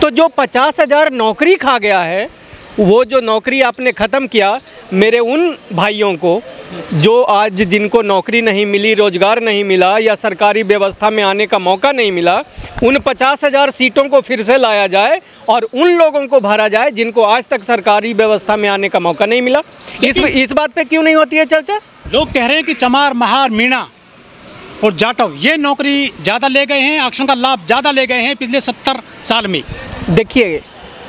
तो जो 50,000 नौकरी खा गया है, वो जो नौकरी आपने ख़त्म किया, मेरे उन भाइयों को जो आज जिनको नौकरी नहीं मिली, रोज़गार नहीं मिला या सरकारी व्यवस्था में आने का मौका नहीं मिला, उन 50,000 सीटों को फिर से लाया जाए और उन लोगों को भरा जाए जिनको आज तक सरकारी व्यवस्था में आने का मौका नहीं मिला। इस बात पे क्यों नहीं होती है चर्चा? लोग कह रहे हैं कि चमार, महार, मीणा और जाटव ये नौकरी ज़्यादा ले गए हैं, आरक्षण का लाभ ज़्यादा ले गए हैं पिछले 70 साल में। देखिए,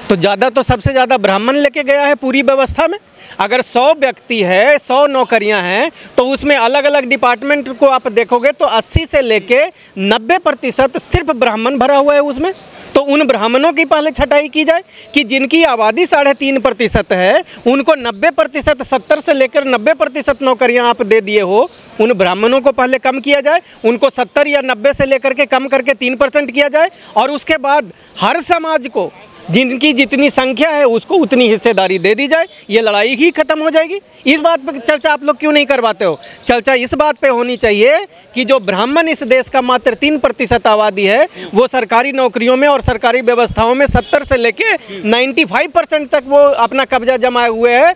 तो ज़्यादा तो सबसे ज़्यादा ब्राह्मण लेके गया है पूरी व्यवस्था में। अगर 100 व्यक्ति है, 100 नौकरियां हैं, तो उसमें अलग अलग डिपार्टमेंट को आप देखोगे तो 80 से लेके 90% सिर्फ ब्राह्मण भरा हुआ है उसमें। तो उन ब्राह्मणों की पहले छटाई की जाए कि जिनकी आबादी 3.5% है, उनको 90%, 70 से लेकर 90% नौकरियां आप दे दिए हो, उन ब्राह्मणों को पहले कम किया जाए, उनको 70 या 90 से लेकर के कम करके 3% किया जाए, और उसके बाद हर समाज को जिनकी जितनी संख्या है उसको उतनी हिस्सेदारी दे दी जाए। ये लड़ाई ही खत्म हो जाएगी। इस बात पर चर्चा आप लोग क्यों नहीं करवाते हो? चर्चा इस बात पे होनी चाहिए कि जो ब्राह्मण इस देश का मात्र 3% आबादी है, वो सरकारी नौकरियों में और सरकारी व्यवस्थाओं में 70 से लेके 95% तक वो अपना कब्जा जमाए हुए है।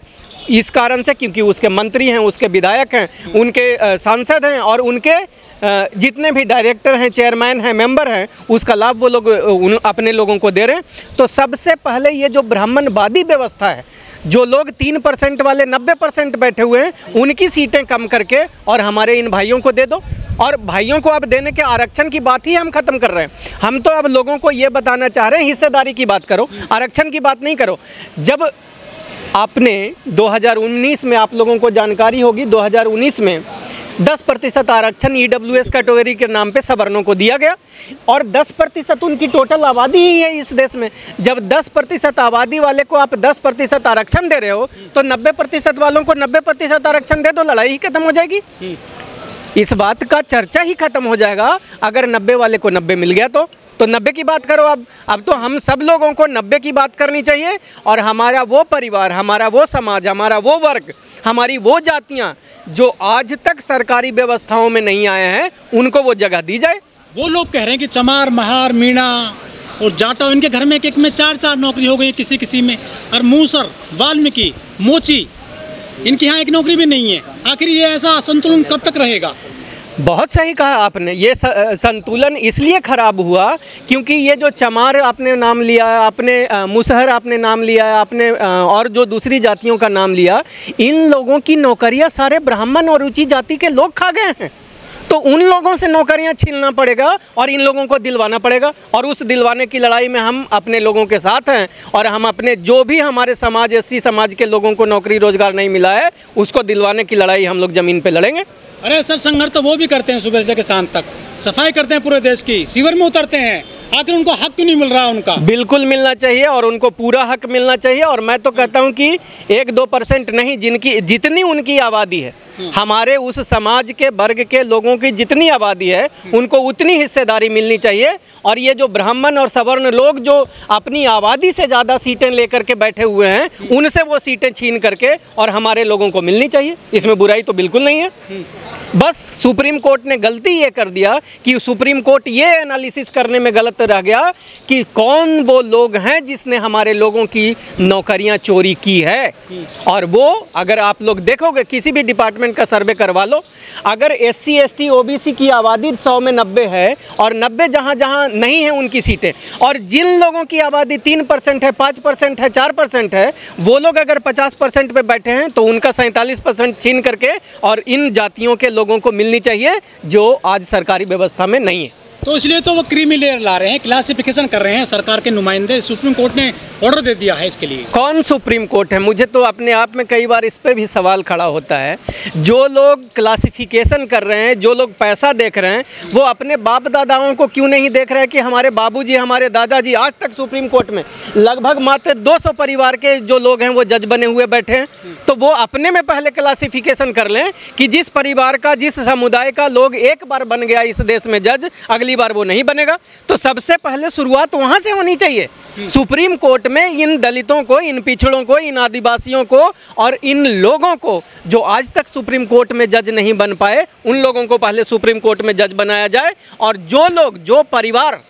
इस कारण से, क्योंकि उसके मंत्री हैं, उसके विधायक हैं, उनके सांसद हैं और उनके जितने भी डायरेक्टर हैं, चेयरमैन हैं, मेंबर हैं, उसका लाभ वो लोग अपने लोगों को दे रहे हैं। तो सबसे पहले ये जो ब्राह्मणवादी व्यवस्था है, जो लोग 3% वाले 90% बैठे हुए हैं, उनकी सीटें कम करके और हमारे इन भाइयों को दे दो। और भाइयों को अब देने के आरक्षण की बात ही हम खत्म कर रहे हैं। हम तो अब लोगों को ये बताना चाह रहे हैं, हिस्सेदारी की बात करो, आरक्षण की बात नहीं करो। जब आपने 2019 में, आप लोगों को जानकारी होगी, 2019 में 10% आरक्षण EWS कैटेगरी के नाम पे सवर्णों को दिया गया और 10% उनकी टोटल आबादी ही है इस देश में। जब 10% आबादी वाले को आप 10% आरक्षण दे रहे हो, तो 90% वालों को 90% आरक्षण दे दो, लड़ाई ही खत्म हो जाएगी। इस बात का चर्चा ही खत्म हो जाएगा। अगर 90 वाले को 90 मिल गया तो 90 की बात करो। अब तो हम सब लोगों को 90 की बात करनी चाहिए और हमारा वो परिवार, हमारा वो समाज, हमारा वो वर्ग, हमारी वो जातियां जो आज तक सरकारी व्यवस्थाओं में नहीं आए हैं, उनको वो जगह दी जाए। वो लोग कह रहे हैं कि चमार, महार, मीणा और जाटव, इनके घर में एक में 4-4 नौकरी हो गई किसी किसी में, और मूसर, वाल्मीकि, मोची, इनके यहाँ एक नौकरी भी नहीं है। आखिर ये ऐसा संतुलन कब तक रहेगा? बहुत सही कहा आपने। ये संतुलन इसलिए खराब हुआ क्योंकि ये जो चमार आपने नाम लिया, आपने मुसहर आपने नाम लिया, आपने और जो दूसरी जातियों का नाम लिया, इन लोगों की नौकरियां सारे ब्राह्मण और ऊंची जाति के लोग खा गए हैं। तो उन लोगों से नौकरियां छीनना पड़ेगा और इन लोगों को दिलवाना पड़ेगा, और उस दिलवाने की लड़ाई में हम अपने लोगों के साथ हैं। और हम अपने जो भी हमारे समाज, SC समाज के लोगों को नौकरी रोजगार नहीं मिला है, उसको दिलवाने की लड़ाई हम लोग ज़मीन पे लड़ेंगे। अरे सर, संघर्ष तो वो भी करते हैं, सुबह से लेकर शाम तक सफाई करते हैं पूरे देश की, शिविर में उतरते हैं। आखिर उनको हक क्यों नहीं मिल रहा? उनका बिल्कुल मिलना चाहिए और उनको पूरा हक मिलना चाहिए। और मैं तो कहता हूं कि 1-2% नहीं, जितनी उनकी आबादी है, हमारे उस समाज के वर्ग के लोगों की जितनी आबादी है, उनको उतनी हिस्सेदारी मिलनी चाहिए। और ये जो ब्राह्मण और सवर्ण लोग जो अपनी आबादी से ज़्यादा सीटें लेकर के बैठे हुए हैं, उनसे वो सीटें छीन करके और हमारे लोगों को मिलनी चाहिए। इसमें बुराई तो बिल्कुल नहीं है। बस सुप्रीम कोर्ट ने गलती ये कर दिया कि सुप्रीम कोर्ट ये एनालिसिस करने में गलत रह गया कि कौन वो लोग हैं जिसने हमारे लोगों की नौकरियां चोरी की है। और वो, अगर आप लोग देखोगे, किसी भी डिपार्टमेंट का सर्वे करवा लो, अगर SC ST OBC की आबादी 100 में 90 है और 90 जहाँ जहाँ नहीं है उनकी सीटें, और जिन लोगों की आबादी 3% है, 5% है, 4% है, वो लोग अगर 50% पे बैठे हैं तो उनका 47% छीन करके और इन जातियों के लोगों को मिलनी चाहिए जो आज सरकारी व्यवस्था में नहीं है। तो इसलिए तो वो क्रीमी लेयर ला रहे हैं, क्लासिफिकेशन कर रहे हैं सरकार के नुमाइंदे। सुप्रीम कोर्ट ने ऑर्डर दे दिया है इसके लिए। कौन सुप्रीम कोर्ट है? मुझे तो अपने आप में कई बार इस पे भी सवाल खड़ा होता है। जो लोग क्लासिफिकेशन कर रहे हैं, जो लोग पैसा देख रहे हैं, वो अपने बाप दादाओं को क्यों नहीं देख रहे हैं कि हमारे बाबूजी, हमारे दादाजी आज तक सुप्रीम कोर्ट में लगभग मात्र 200 परिवार के जो लोग हैं वो जज बने हुए बैठे हैं। तो वो अपने में पहले क्लासिफिकेशन कर लें कि जिस परिवार का, जिस समुदाय का लोग एक बार बन गया इस देश में जज, अगली बार वो नहीं बनेगा। तो सबसे पहले शुरुआत वहां से होनी चाहिए। सुप्रीम कोर्ट में इन दलितों को, इन पिछड़ों को, इन आदिवासियों को और इन लोगों को जो आज तक सुप्रीम कोर्ट में जज नहीं बन पाए, उन लोगों को पहले सुप्रीम कोर्ट में जज बनाया जाए। और जो लोग, जो परिवार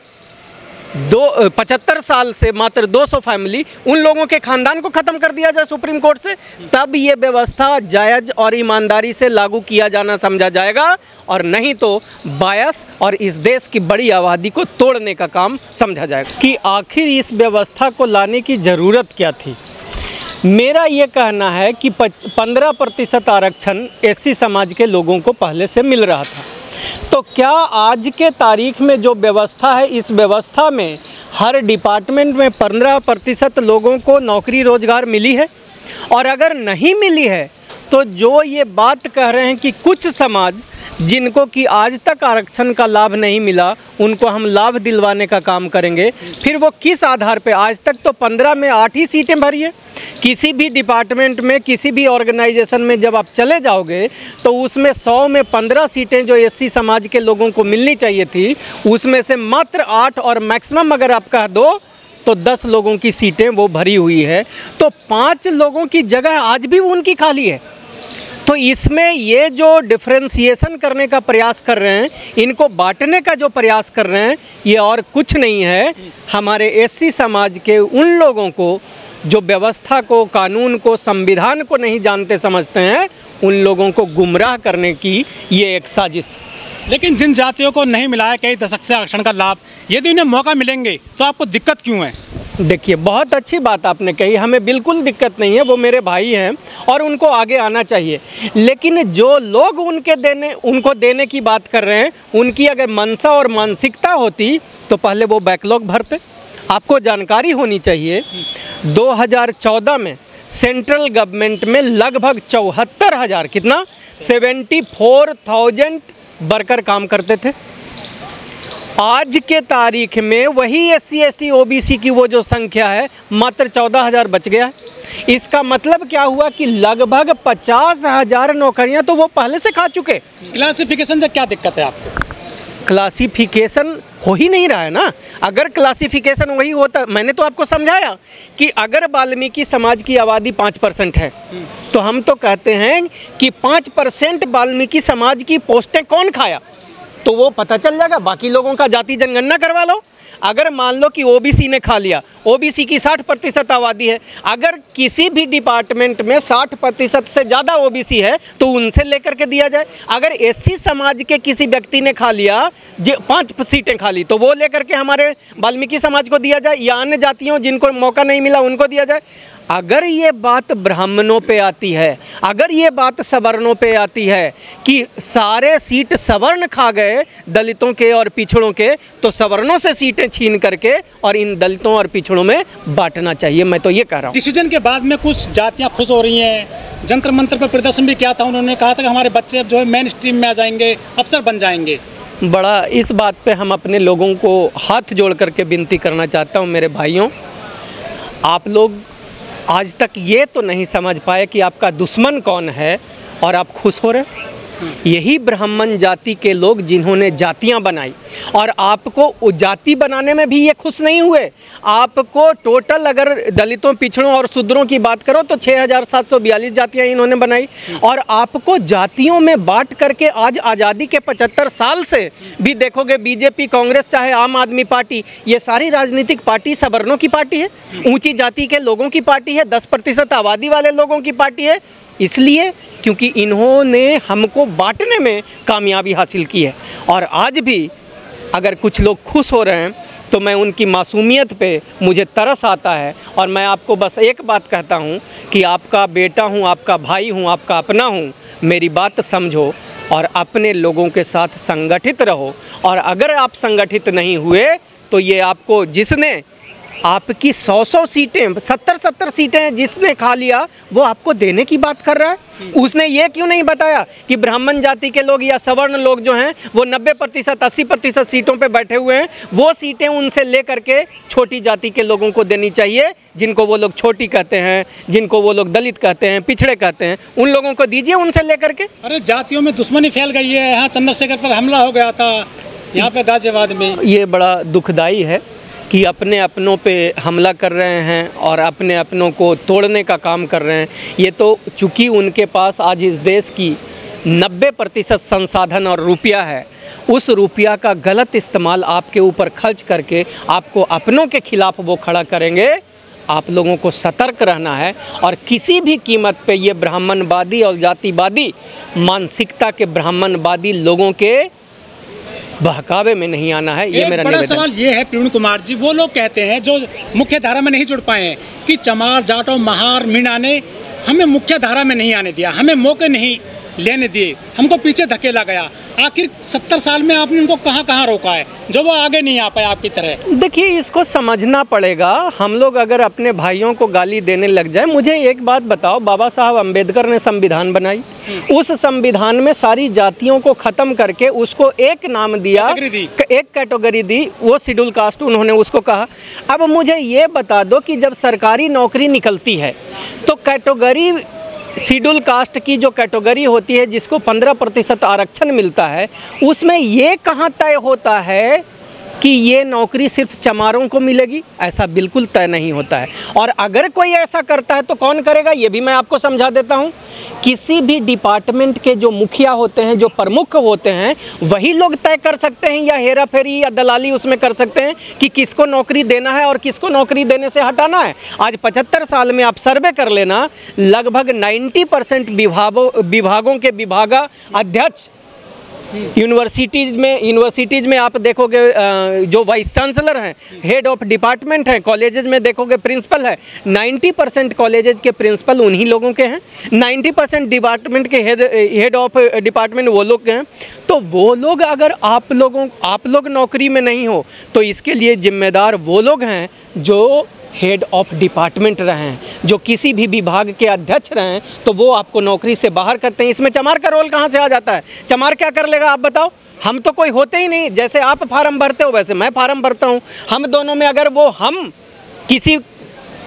75 साल से मात्र 200 फैमिली, उन लोगों के खानदान को ख़त्म कर दिया जाए सुप्रीम कोर्ट से, तब ये व्यवस्था जायज़ और ईमानदारी से लागू किया जाना समझा जाएगा, और नहीं तो बायस और इस देश की बड़ी आबादी को तोड़ने का काम समझा जाएगा। कि आखिर इस व्यवस्था को लाने की ज़रूरत क्या थी। मेरा ये कहना है कि 15% आरक्षण SC समाज के लोगों को पहले से मिल रहा था, तो क्या आज के तारीख में जो व्यवस्था है, इस व्यवस्था में हर डिपार्टमेंट में 15% लोगों को नौकरी रोजगार मिली है? और अगर नहीं मिली है तो जो ये बात कह रहे हैं कि कुछ समाज जिनको कि आज तक आरक्षण का लाभ नहीं मिला, उनको हम लाभ दिलवाने का काम करेंगे, फिर वो किस आधार पे? आज तक तो 15 में 8 ही सीटें भरी है। किसी भी डिपार्टमेंट में, किसी भी ऑर्गेनाइजेशन में जब आप चले जाओगे तो उसमें 100 में 15 सीटें जो SC समाज के लोगों को मिलनी चाहिए थी, उसमें से मात्र 8, और मैक्सिमम अगर आप कह दो तो 10 लोगों की सीटें वो भरी हुई है। तो 5 लोगों की जगह आज भी उनकी खाली है। तो इसमें ये जो डिफ्रेंशिएशन करने का प्रयास कर रहे हैं, इनको बांटने का जो प्रयास कर रहे हैं, ये और कुछ नहीं है, हमारे SC समाज के उन लोगों को जो व्यवस्था को, कानून को, संविधान को नहीं जानते समझते हैं, उन लोगों को गुमराह करने की ये एक साजिश। लेकिन जिन जातियों को नहीं मिला है कई दशक से आरक्षण का लाभ, यदि उन्हें मौका मिलेंगे तो आपको दिक्कत क्यों है? देखिए, बहुत अच्छी बात आपने कही, हमें बिल्कुल दिक्कत नहीं है, वो मेरे भाई हैं और उनको आगे आना चाहिए। लेकिन जो लोग उनको देने की बात कर रहे हैं, उनकी अगर मंशा और मानसिकता होती तो पहले वो बैकलॉग भरते। आपको जानकारी होनी चाहिए, 2014 में सेंट्रल गवर्नमेंट में लगभग 74,000, कितना 74,000 वर्कर काम करते थे। आज के तारीख में वही SC ST OBC की वो जो संख्या है, मात्र 14,000 बच गया है। इसका मतलब क्या हुआ कि लगभग 50,000 नौकरियां तो वो पहले से खा चुके। क्लासिफिकेशन से क्या दिक्कत है आपको? क्लासिफिकेशन हो ही नहीं रहा है ना। अगर क्लासिफिकेशन वही होता, मैंने तो आपको समझाया कि अगर वाल्मीकि समाज की आबादी 5% है, तो हम तो कहते हैं कि 5% वाल्मीकि समाज की पोस्टें कौन खाया, तो वो पता चल जाएगा। बाकी लोगों का जाति जनगणना करवा लो। अगर मान लो कि OBC ने खा लिया, OBC की 60% आबादी है, अगर किसी भी डिपार्टमेंट में 60% से ज़्यादा OBC है तो उनसे लेकर के दिया जाए। अगर SC समाज के किसी व्यक्ति ने खा लिया, 5 सीटें खा ली, तो वो लेकर के हमारे वाल्मीकि समाज को दिया जाए, या अन्य जातियों जिनको मौका नहीं मिला उनको दिया जाए। अगर ये बात ब्राह्मणों पे आती है, अगर ये बात सवर्णों पे आती है कि सारे सीट सवर्ण खा गए दलितों के और पिछड़ों के, तो सवर्णों से सीटें छीन करके और इन दलितों और पिछड़ों में बांटना चाहिए। मैं तो ये कह रहा हूँ। डिसीजन के बाद में कुछ जातियाँ खुश हो रही हैं। जंतर मंतर पर प्रदर्शन भी किया था, उन्होंने कहा था कि हमारे बच्चे अब जो है मेन स्ट्रीम में आ जाएंगे, अफसर बन जाएंगे। बड़ा इस बात पे हम अपने लोगों को हाथ जोड़ करके विनती करना चाहता हूँ, मेरे भाइयों, आप लोग आज तक ये तो नहीं समझ पाए कि आपका दुश्मन कौन है और आप खुश हो रहे। यही ब्राह्मण जाति के लोग जिन्होंने जातियां बनाई, और आपको जाति बनाने में भी ये खुश नहीं हुए। आपको टोटल अगर दलितों, पिछड़ों और शूद्रों की बात करो तो 6,742 जातियां इन्होंने बनाई, और आपको जातियों में बांट करके आज आज़ादी के 75 साल से भी देखोगे, बीजेपी, कांग्रेस, चाहे आम आदमी पार्टी, ये सारी राजनीतिक पार्टी सवर्णों की पार्टी है, ऊंची जाति के लोगों की पार्टी है, 10% आबादी वाले लोगों की पार्टी है। इसलिए क्योंकि इन्होंने हमको बांटने में कामयाबी हासिल की है। और आज भी अगर कुछ लोग खुश हो रहे हैं तो मैं उनकी मासूमियत पे मुझे तरस आता है। और मैं आपको बस एक बात कहता हूँ कि आपका बेटा हूँ, आपका भाई हूँ, आपका अपना हूँ, मेरी बात समझो और अपने लोगों के साथ संगठित रहो। और अगर आप संगठित नहीं हुए तो ये आपको, जिसने आपकी 100 सीटें, 70 सीटें जिसने खा लिया, वो आपको देने की बात कर रहा है। उसने ये क्यों नहीं बताया कि ब्राह्मण जाति के लोग या सवर्ण लोग जो हैं वो 90%, 80% सीटों पे बैठे हुए हैं, वो सीटें उनसे ले करके छोटी जाति के लोगों को देनी चाहिए, जिनको वो लोग छोटी कहते हैं, जिनको वो लोग दलित कहते हैं, पिछड़े कहते हैं, उन लोगों को दीजिए उनसे ले करके। अरे जातियों में दुश्मनी फैल गई है। यहाँ चंद्रशेखर पर हमला हो गया था, यहाँ पे गाजियाबाद में। ये बड़ा दुखदाई है कि अपने अपनों पे हमला कर रहे हैं और अपने अपनों को तोड़ने का काम कर रहे हैं। ये तो चूँकि उनके पास आज इस देश की 90% संसाधन और रुपया है, उस रुपया का गलत इस्तेमाल आपके ऊपर खर्च करके आपको अपनों के खिलाफ वो खड़ा करेंगे। आप लोगों को सतर्क रहना है और किसी भी कीमत पे ये ब्राह्मणवादी और जातिवादी मानसिकता के ब्राह्मणवादी लोगों के बहकावे में नहीं आना है। ये मेरा बड़ा निवेदन। सवाल ये है प्रवीण कुमार जी, वो लोग कहते हैं जो मुख्य धारा में नहीं जुड़ पाए हैं कि चमार, जाटों, महार, मीणा ने हमें मुख्य धारा में नहीं आने दिया, हमें मौके नहीं लेने दिए, हमको पीछे धकेला गया। आखिर 70 साल में आपने उनको कहाँ कहाँ रोका है जो वो आगे नहीं आ पाए आपकी तरह? देखिए, इसको समझना पड़ेगा। हम लोग अगर अपने भाइयों को गाली देने लग जाए, मुझे एक बात बताओ, बाबा साहब अम्बेडकर ने संविधान बनाई, उस संविधान में सारी जातियों को ख़त्म करके उसको एक नाम दिया, एक कैटेगरी दी, वो शेड्यूल कास्ट उन्होंने उसको कहा। अब मुझे ये बता दो कि जब सरकारी नौकरी निकलती है तो कैटेगरी शेड्यूल कास्ट की जो कैटेगरी होती है जिसको 15% आरक्षण मिलता है, उसमें ये कहाँ तय होता है कि ये नौकरी सिर्फ चमारों को मिलेगी? ऐसा बिल्कुल तय नहीं होता है। और अगर कोई ऐसा करता है तो कौन करेगा, ये भी मैं आपको समझा देता हूँ। किसी भी डिपार्टमेंट के जो मुखिया होते हैं, जो प्रमुख होते हैं, वही लोग तय कर सकते हैं या हेरा फेरी या दलाली उसमें कर सकते हैं कि किसको नौकरी देना है और किसको नौकरी देने से हटाना है। आज 75 साल में आप सर्वे कर लेना, लगभग 90% विभागों के विभागाध्यक्ष यूनिवर्सिटीज़ में आप देखोगे जो वाइस चांसलर हैं, हेड ऑफ डिपार्टमेंट हैं, कॉलेजेज में देखोगे प्रिंसिपल है, 90% कॉलेजेज के प्रिंसिपल उन्हीं लोगों के हैं, 90% डिपार्टमेंट के हेड ऑफ डिपार्टमेंट वो लोग हैं। तो वो लोग अगर आप लोग नौकरी में नहीं हो तो इसके लिए जिम्मेदार वो लोग हैं जो हेड ऑफ डिपार्टमेंट रहे हैं, जो किसी भी विभाग के अध्यक्ष रहे हैं, तो वो आपको नौकरी से बाहर करते हैं। इसमें चमार का रोल कहाँ से आ जाता है? चमार क्या कर लेगा आप बताओ? हम तो कोई होते ही नहीं। जैसे आप फार्म भरते हो वैसे मैं फार्म भरता हूँ। हम दोनों में अगर हम किसी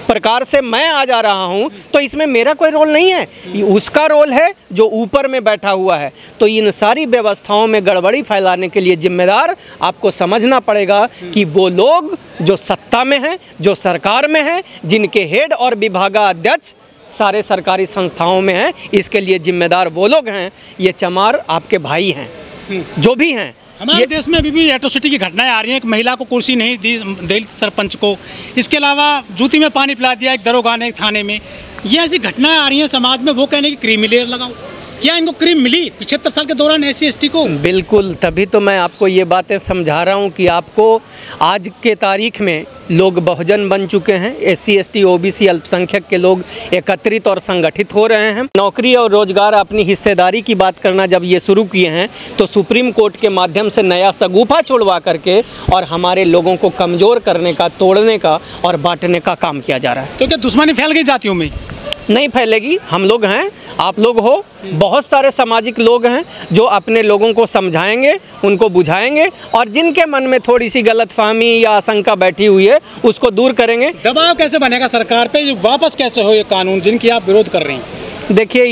प्रकार से मैं आ जा रहा हूं तो इसमें मेरा कोई रोल नहीं है, उसका रोल है जो ऊपर में बैठा हुआ है। तो इन सारी व्यवस्थाओं में गड़बड़ी फैलाने के लिए जिम्मेदार आपको समझना पड़ेगा कि वो लोग जो सत्ता में हैं, जो सरकार में हैं, जिनके हेड और विभागाध्यक्ष सारे सरकारी संस्थाओं में हैं, इसके लिए जिम्मेदार वो लोग हैं। ये चमार आपके भाई हैं, जो भी हैं। हमारे देश में अभी भी एट्रोसिटी की घटनाएं आ रही हैं। एक महिला को कुर्सी नहीं दी दलित सरपंच को, इसके अलावा जूती में पानी पिला दिया एक दरोगा ने थाने में। ये ऐसी घटनाएं आ रही हैं समाज में। वो कहने की क्रीमी लेयर लगाओ, क्या इनको क्रीम मिली 75 साल के दौरान SC/ST को? बिल्कुल, तभी तो मैं आपको ये बातें समझा रहा हूँ कि आपको आज के तारीख में लोग बहुजन बन चुके हैं। SC/ST OBC अल्पसंख्यक के लोग एकत्रित और संगठित हो रहे हैं। नौकरी और रोजगार अपनी हिस्सेदारी की बात करना जब ये शुरू किए हैं तो सुप्रीम कोर्ट के माध्यम से नया सगुफा छुड़वा करके और हमारे लोगों को कमज़ोर करने का, तोड़ने का और बांटने का काम किया जा रहा है। तो क्या दुश्मनी फैल गई जातियों में? नहीं फैलेगी। हम लोग हैं, आप लोग हो, बहुत सारे सामाजिक लोग हैं जो अपने लोगों को समझाएंगे, उनको बुझाएंगे और जिनके मन में थोड़ी सी गलतफहमी या आशंका बैठी हुई है उसको दूर करेंगे। दबाव कैसे बनेगा सरकार पे? वापस कैसे हो ये कानून जिनकी आप विरोध कर रहे हैं? देखिए,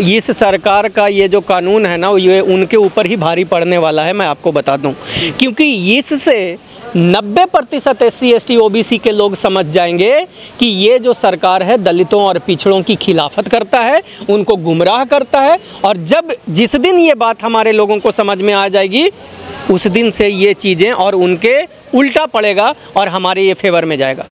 इस सरकार का ये जो कानून है ना, ये उनके ऊपर ही भारी पड़ने वाला है, मैं आपको बता दूं। क्योंकि इससे 90% SC/ST OBC के लोग समझ जाएंगे कि ये जो सरकार है दलितों और पिछड़ों की खिलाफत करता है, उनको गुमराह करता है। और जिस दिन ये बात हमारे लोगों को समझ में आ जाएगी, उस दिन से ये चीज़ें और उनके उल्टा पड़ेगा और हमारे ये फेवर में जाएगा।